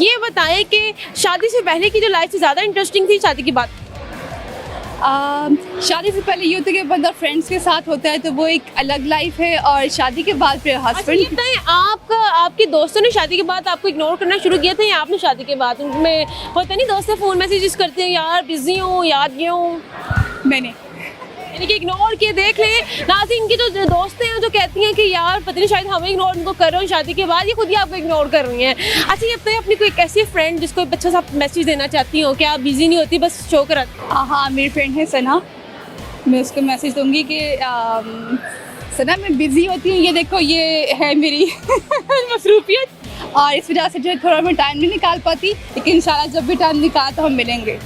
ये बताएं कि शादी से पहले की जो लाइफ ज़्यादा इंटरेस्टिंग थी शादी की बात? शादी से पहले ये होता है कि बंदा फ्रेंड्स के साथ होता है तो वो एक अलग लाइफ है, और शादी के बाद फिर अच्छा ये हस्बैंड। बताएं, आपका आपके दोस्तों ने शादी के बाद आपको इग्नोर करना शुरू किया था या आपने शादी के बाद? उनमें होता नहीं, दोस्त से फ़ोन मैसेजेस करते हैं, यार बिजी हूँ, याद नहीं हूँ, मैंने यानी कि इग्नोर किए। देख लें नाज़रीन, इनकी जो दोस्तें हैं जो कहती हैं कि यार पता नहीं शायद हमें इग्नोर उनको कर रहे हो शादी के बाद, ये खुद ही आपको इग्नोर कर रही हैं। अच्छा ये बताइए, अपनी कोई एक ऐसी फ्रेंड जिसको एक अच्छा सा मैसेज देना चाहती हो कि आप बिजी नहीं होती, बस शो कर? हाँ, मेरी फ्रेंड है सना, मैं उसको मैसेज दूंगी कि सना मैं बिज़ी होती हूँ, ये देखो ये है मेरी मसरूफियत, और इस वजह से जो है थोड़ा मैं टाइम नहीं निकाल पाती, लेकिन इंशाल्लाह जब भी टाइम निकाला तो हम मिलेंगे।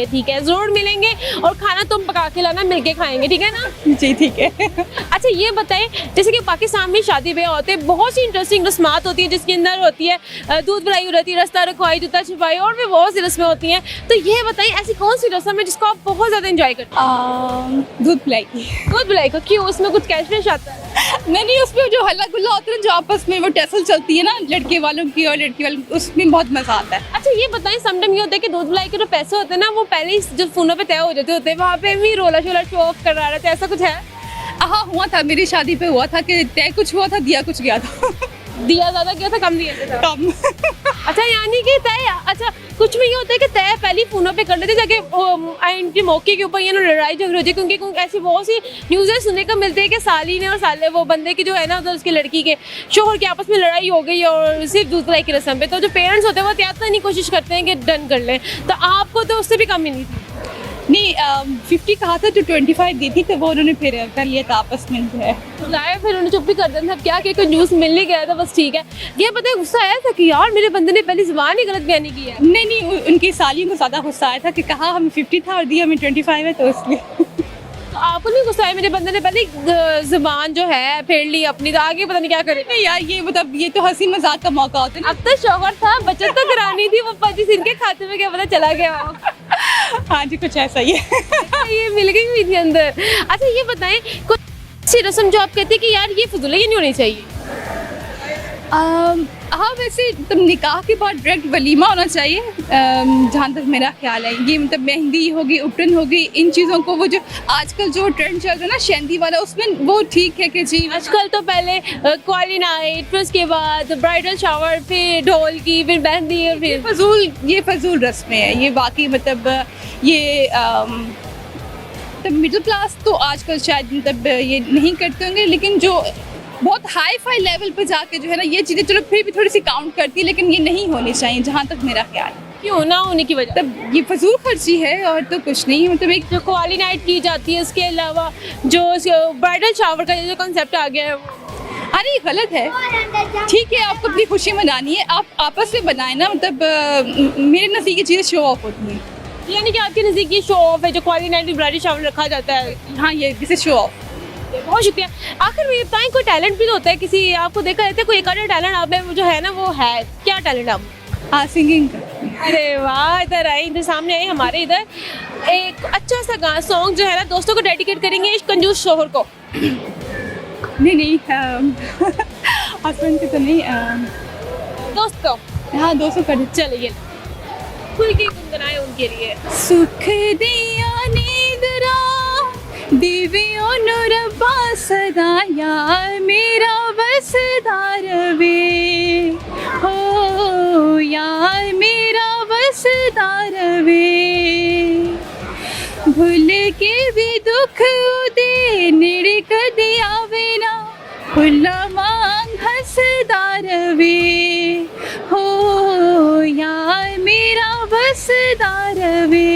ठीक है, ज़रूर मिलेंगे, और खाना तुम पका के लाना, मिलके खाएंगे, ठीक है ना? जी ठीक है। अच्छा ये बताएं, जैसे कि पाकिस्तान में शादी ब्याह होते हैं, बहुत सी इंटरेस्टिंग रस्मात होती है जिसके अंदर होती है दूध भराई रहती है, रास्ता रखवाई, जूता छिपाई, और भी बहुत सी रस्में होती हैं। तो ये बताएं ऐसी कौन सी रस्म है जिसको आप बहुत ज़्यादा इंजॉय करते हैं? दूध पिलाई। दूध भराई का क्यों, उसमें कुछ कैशलेस आता है? नहीं, उसमें जो हल्ला गुल्ला होता है ना, जो आपस में वो टसल चलती है ना लड़के वालों की और लड़की वालों की, उसमें बहुत मजा आता है। अच्छा ये बताएं, समटाइम ये होता है कि दूध भराई के जो पैसे होते हैं ना वो पहले ही जो फोनों पे तय हो जाते होते हैं, वहाँ पे भी रोला शोला शो ऑफ करा रहे थे, ऐसा कुछ है? हाँ हुआ था, मेरी शादी पे हुआ था कि तय कुछ हुआ था, दिया कुछ गया था। दिया ज़्यादा गया था, कम दिया था? कम। अच्छा यानी कि तय, अच्छा कुछ में ये होता है कि तय पहले फोनों पे कर लेते जाके इनके मौके के ऊपर ये ना लड़ाई झगड़े हो जाए, क्योंकि ऐसी बहुत सी न्यूज़ें सुनने को मिलते हैं कि साली ने और साले वो बंदे की जो है ना, उधर उसकी लड़की के शोहर के आपस में लड़ाई हो गई और सिर्फ दूध पिलाई की रस्म पे, तो जो पेरेंट्स होते हैं वो त्यागता नहीं, कोशिश करते हैं कि डन कर लें, तो आपको तो उससे भी कम मिली थी? नहीं, 50 कहा था तो 25 दी थी, तो वो उन्होंने फिर कर लिया था आपस में जो है। लाया फिर उन्हें चुप भी कर देना था, क्या कि कोई न्यूज़ मिल ही गया था, बस ठीक है। ये पता है गुस्सा आया था कि यार मेरे बंदे ने पहली ज़ुबान ही गलत बयानी की है? नहीं, उनकी सालियों को ज़्यादा गुस्सा आया था कि कहा हमें 50 था और दिया हमें 25 है, तो इसलिए। तो आपको नहीं गुस्सा आया मेरे बंदे ने पहले ज़ुबान जो है फेर ली अपनी, तो आगे पता नहीं क्या करे? नहीं यार, ये मतलब ये तो हंसी मजाक का मौका होता है ना। अब तो शौहर था, बचत तो करानी थी, वो 25 इनके खाते में क्या पता चला गया हो। हाँ जी, कुछ ऐसा ही है। ये मिल गई हुई थी अंदर। अच्छा ये बताएं, कुछ ऐसी रस्म जो आप कहते हैं कि यार ये फजूल है, ये नहीं होनी चाहिए? हाँ, वैसे मतलब निकाह के बाद डायरेक्ट वलीमा होना चाहिए, जहाँ तक मेरा ख्याल है। ये मतलब मेहंदी होगी, उपटन होगी, इन चीज़ों को वो जो आजकल जो ट्रेंड चल रहा है ना शहंदी वाला, उसमें वो ठीक है कि जी आजकल तो पहले क्वाली नाइट, फिर उसके बाद ब्राइडल शावर, फिर ढोल की, फिर मेहंदी, और फिर ये फजूल रस्में हैं। ये बाकी मतलब ये मिडिल क्लास तो आजकल शायद मतलब ये नहीं करते होंगे, लेकिन जो बहुत हाई फाई लेवल पे जाके जो है ना, ये चीज़ें चलो फिर भी थोड़ी सी काउंट करती है, लेकिन ये नहीं होनी चाहिए जहाँ तक मेरा ख्याल है। क्यों ना होने की वजह? तब ये फजूल खर्ची है और तो कुछ नहीं, मतलब एक जो क्वाली नाइट की जाती है, उसके अलावा जो ब्राइडल शावर का जो कॉन्सेप्ट आ गया है अरे ये गलत है। ठीक है, आपको अपनी खुशी मनानी है, आप आपस में बनाए ना, मतलब मेरे नज़दीक ये चीज़ें शो ऑफ होती हैं। यानी कि आपके नज़दीक ये शो ऑफ है जो क्वाली नाइट ब्राइडल शावर रखा जाता है? हाँ, ये दिस शो ऑफ। बहुत शुक्रिया। आखिर में ये बताएं, कोई टैलेंट भी होता है किसी, आपको देखा रहता है कोई एक आधा टैलेंट आप में जो है ना, वो है क्या टैलेंट आप? हाँ, सिंगिंग। अरे वाह, इधर आए, इधर सामने आए हमारे इधर। एक अच्छा सा गाना सॉन्ग जो है ना दोस्तों को डेडिकेट करेंगे इस कंजूस शोहर को। नहीं हस्बैंड की तो नहीं, दोस्तों, हाँ दोस्तों कर। चलिए खुल के गुनगुनाए उनके लिए। सुख दिया नींदरा दिव्यो नु रब्बा सदा, यार मेरा बसदार वे हो, यार मेरा बसदार वे, भूल के भी दुख दे नेड़े कदे आवे ना, खुला मांग हसदार वे हो, यार मेरा बसदार वे।